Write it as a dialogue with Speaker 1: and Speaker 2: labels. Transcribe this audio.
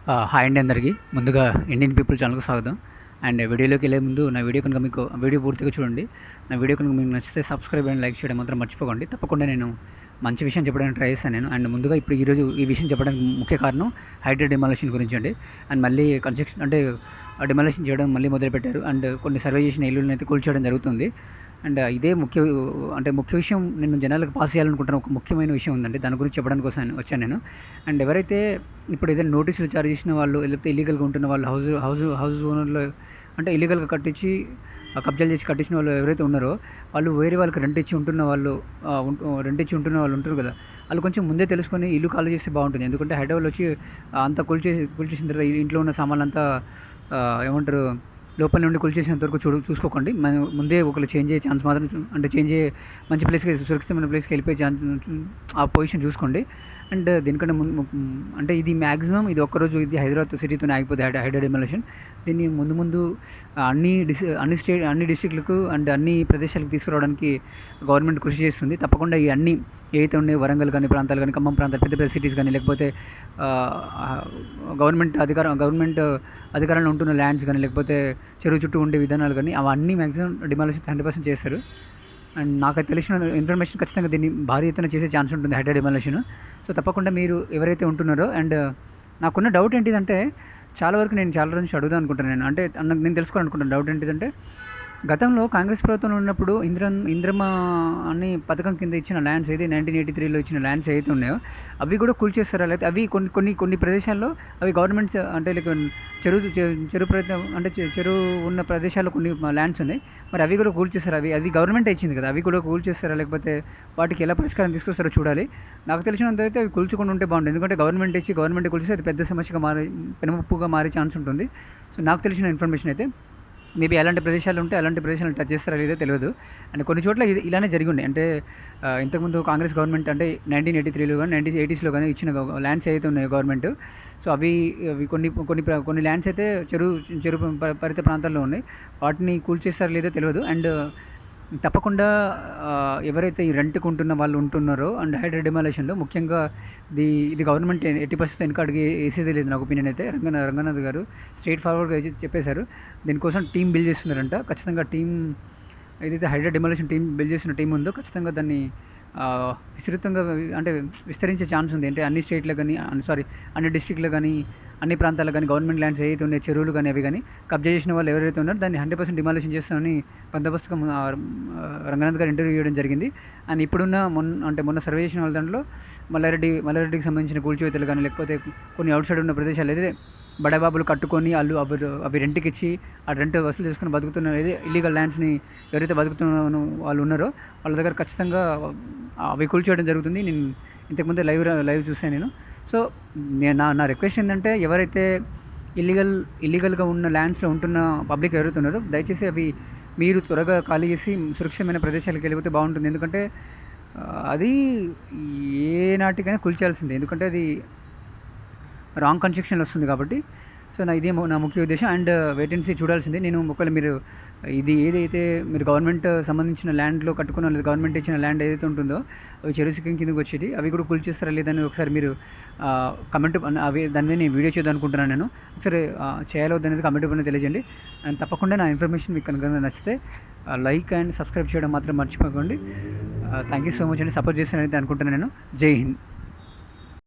Speaker 1: Hi అండి అందరికీ. ముందుగా ఇండియన్ పీపుల్ ఛానల్‌కి స్వాగతం. అండ్ వీడియోలోకి వెళ్ళే ముందు నా వీడియో కనుక మీకు వీడియో పూర్తిగా చూడండి. నా వీడియో కనుక మీకు నచ్చితే సబ్స్క్రైబ్ అండ్ లైక్ చేయడం మాత్రం మర్చిపోకండి. తప్పకుండా నేను మంచి విషయం చెప్పడానికి ట్రై చేస్తాను నేను. అండ్ ముందుగా ఇప్పుడు ఈరోజు ఈ విషయం చెప్పడానికి ముఖ్య కారణం హైడ్రా డిమాలిషన్ గురించి అండి. అండ్ మళ్ళీ కన్స్ట్రక్షన్ అంటే డిమాలిషన్ చేయడం మళ్ళీ మొదలుపెట్టారు. అండ్ కొన్ని సర్వే చేసిన ఇల్లులను అయితే కూల్చేయడం జరుగుతుంది. అండ్ ఇదే ముఖ్య విషయం నేను జనాలకు పాస్ చేయాలనుకుంటున్న ఒక ముఖ్యమైన విషయం ఉందండి. దాని గురించి చెప్పడానికి వచ్చాను నేను. అండ్ ఎవరైతే ఇప్పుడు ఏదైనా నోటీసులు జారీ చేసిన వాళ్ళు, లేకపోతే ఇల్లీగల్గా ఉంటున్న వాళ్ళు, హౌస్ ఓనర్లు అంటే ఇల్లీగల్గా కట్టించి కబ్జాలు చేసి కట్టించిన వాళ్ళు ఎవరైతే ఉన్నారో వాళ్ళు వేరే వాళ్ళకి రెంట్ ఇచ్చి ఉంటున్న వాళ్ళు ఉంటారు కదా, వాళ్ళు కొంచెం ముందే తెలుసుకొని ఇల్లు ఖాళీ చేస్తే బాగుంటుంది. ఎందుకంటే హైదరాబాద్లో వచ్చి అంతా కూల్చేసిన తర్వాత ఇంట్లో ఉన్న సామాన్లు అంతా ఏమంటారు లోపల నుండి కూల్చేసేంత వరకు చూసుకోకండి. మనం ముందే ఒకళ్ళు చేంజ్ అయ్యే ఛాన్స్ మాత్రం అంటే చేంజ్ అయ్యే మంచి ప్లేస్కి, సురక్షితమైన ప్లేస్కి వెళ్ళిపోయే ఛాన్స్ ఆ పొజిషన్ చూసుకోండి. అండ్ దీనికంటే అంటే ఇది మ్యాక్సిమం ఇది ఒక్కరోజు ఇది హైదరాబాద్ సిటీతోనే ఆగిపోతుంది హైడ్రా డిమాలిషన్. దీన్ని ముందు అన్ని డిస్ట్రిక్ట్లకు అండ్ అన్ని ప్రదేశాలకు తీసుకురావడానికి గవర్నమెంట్ కృషి చేస్తుంది. తప్పకుండా ఈ అన్ని ఏవైతే ఉన్నాయి వరంగల్ కానీ ప్రాంతాలు కానీ, ఖమ్మం ప్రాంతాలు, పెద్ద పెద్ద సిటీస్ కానీ, లేకపోతే గవర్నమెంట్ అధికారంలో ఉంటున్న ల్యాండ్స్ కానీ, లేకపోతే చెరువు చుట్టూ ఉండే విధానాలు కానీ అవన్నీ మ్యాక్సిమం డిమాలిషన్ 100% చేస్తారు. అండ్ నాకు తెలిసిన ఇన్ఫర్మేషన్ ఖచ్చితంగా దీన్ని భారీ ఎత్తున చేసే ఛాన్స్ ఉంటుంది హైడ్రా డిమాలిషన్. సో తప్పకుండా మీరు ఎవరైతే ఉంటున్నారో, అండ్ నాకున్న డౌట్ ఏంటిదంటే చాలా వరకు నేను చాలా రోజు నుంచి అడుగుదాం అనుకుంటున్నాను. అంటే నేను తెలుసుకోవాలనుకుంటున్నాను. డౌట్ ఏంటిదంటే గతంలో కాంగ్రెస్ ప్రభుత్వంలో ఉన్నప్పుడు ఇంద్రమ్మ అనే పథకం కింద ఇచ్చిన ల్యాండ్స్ అయితే 1983లో ఇచ్చిన ల్యాండ్స్ ఏవైతే ఉన్నాయో అవి కూడా కూల్చేస్తారా? లేకపోతే అవి కొన్ని ప్రదేశాల్లో అవి గవర్నమెంట్స్ అంటే లైక్ చెరువు ఉన్న ప్రదేశాల్లో కొన్ని ల్యాండ్స్ ఉన్నాయి. మరి అవి కూడా కూల్చేస్తారా? అది గవర్నమెంట్ ఇచ్చింది కదా, అవి కూడా కూల్చేస్తారా? లేకపోతే వాటికి ఎలా పరిష్కారం తీసుకొస్తారో చూడాలి. నాకు తెలిసినంత అయితే అవి కూల్చుకొని ఉంటే బాగుంటుంది. ఎందుకంటే గవర్నమెంట్ కూల్చేస్తే అది పెద్ద సమస్యగా పెనుముప్పుగా మారే ఛాన్స్ ఉంటుంది. సో నాకు తెలిసిన ఇన్ఫర్మేషన్ అయితే మేబీ అలాంటి ప్రదేశాలు ఉంటే అలాంటి ప్రదేశాలను టచ్ చేస్తారో లేదో తెలియదు. అండ్ కొన్ని చోట్ల ఇలానే జరిగి ఉండే. అంటే ఇంతకుముందు కాంగ్రెస్ గవర్నమెంట్ అంటే 1983లో కానీ 1980స్లో కానీ ఇచ్చిన ల్యాండ్స్ ఏవైతే ఉన్నాయో గవర్నమెంట్, సో అవి కొన్ని ల్యాండ్స్ అయితే చెరువు పరిత ప్రాంతాల్లో ఉన్నాయి. వాటిని కూల్చేస్తారో లేదో తెలియదు. అండ్ తప్పకుండా ఎవరైతే ఈ రెంట్కి ఉంటున్న వాళ్ళు ఉంటున్నారో అండ్ హైడ్రా డిమాలిషన్లో ముఖ్యంగా ఇది గవర్నమెంట్ ఎట్టి పరిస్థితి వెనక అడిగి వేసేది లేదు. నాకు ఒపీనియన్ అయితే రంగనాథ్ గారు స్ట్రైట్ ఫార్వర్డ్గా చెప్పేశారు. దీనికోసం టీం బిల్డ్ చేస్తున్నారంట. ఖచ్చితంగా ఏదైతే హైడ్రా డిమాలిషన్ బిల్డ్ చేసిన టీం ఉందో ఖచ్చితంగా దాన్ని విస్తృతంగా అంటే విస్తరించే ఛాన్స్ ఉంది. అంటే అన్ని స్టేట్లో కానీ అన్ని డిస్ట్రిక్ట్లో కానీ అన్ని ప్రాంతాల్లో కానీ గవర్నమెంట్ ల్యాండ్స్ ఏవైతే ఉన్నాయో చెరువులు కానీ అవి కానీ కబ్జా చేసిన వాళ్ళు ఎవరైతే ఉన్నారో దాన్ని 100% డిమాలిషన్ చేస్తామని బందోబస్తుగా రంగనాథ్ గారు ఇంటర్వ్యూ చేయడం జరిగింది. అండ్ ఇప్పుడున్న మొన్న సర్వే చేసిన వాళ్ళ దాంట్లో మల్లారెడ్డికి సంబంధించిన కూల్చివేతలు కానీ, లేకపోతే కొన్ని అవుట్ సైడ్ ఉన్న ప్రదేశాలు అయితే బడాబాబులు కట్టుకొని వాళ్ళు అవి రెంట్కి ఇచ్చి ఆ రెంట్ వసూలు చేసుకుని బతుకుతున్న ఇల్లీగల్ ల్యాండ్స్ని ఎవరైతే బతుకుతున్న వాళ్ళు ఉన్నారో వాళ్ళ దగ్గర ఖచ్చితంగా అవి కూల్చేయడం జరుగుతుంది. నేను ఇంతకుముందే లైవ్ చూసాను నేను. సో నా రిక్వెస్ట్ ఏంటంటే ఎవరైతే ఇల్లీగల్గా ఉన్న ల్యాండ్స్లో ఉంటున్న పబ్లిక్ ఎవరైతే ఉన్నారో దయచేసి అవి మీరు త్వరగా ఖాళీ చేసి సురక్షితమైన ప్రదేశాలకు వెళ్ళిపోతే బాగుంటుంది. ఎందుకంటే అది ఏ నాటికైనా కూల్చాల్సిందే. ఎందుకంటే అది రాంగ్ కన్స్ట్రక్షన్లో వస్తుంది కాబట్టి. సో నా ముఖ్య ఉద్దేశం. అండ్ వెయిట్ అండ్ సీ చూడాల్సిందే. నేను ఒకవేళ మీరు ఇది ఏదైతే మీరు గవర్నమెంట్ సంబంధించిన ల్యాండ్లో కట్టుకున్న లేదా గవర్నమెంట్ ఇచ్చిన ల్యాండ్ ఏదైతే ఉంటుందో అవి చెరువు సిక్కం కిందకి వచ్చేది అవి కూడా కూల్చేస్తారా లేదని ఒకసారి మీరు కమెంట్ దాని మీద నేను వీడియో చేద్దాం అనుకుంటున్నాను. నేను ఒకసారి చేయాలో అనేది కమెంట్ పైన తెలియజేయండి. అండ్ తప్పకుండా నా ఇన్ఫర్మేషన్ మీకు కనుక నచ్చితే లైక్ అండ్ సబ్స్క్రైబ్ చేయడం మాత్రం మర్చిపోకండి. థ్యాంక్ యూ సో మచ్ అండి. సపోర్ట్ చేస్తానైతే అనుకుంటున్నాను నేను. జై హింద్.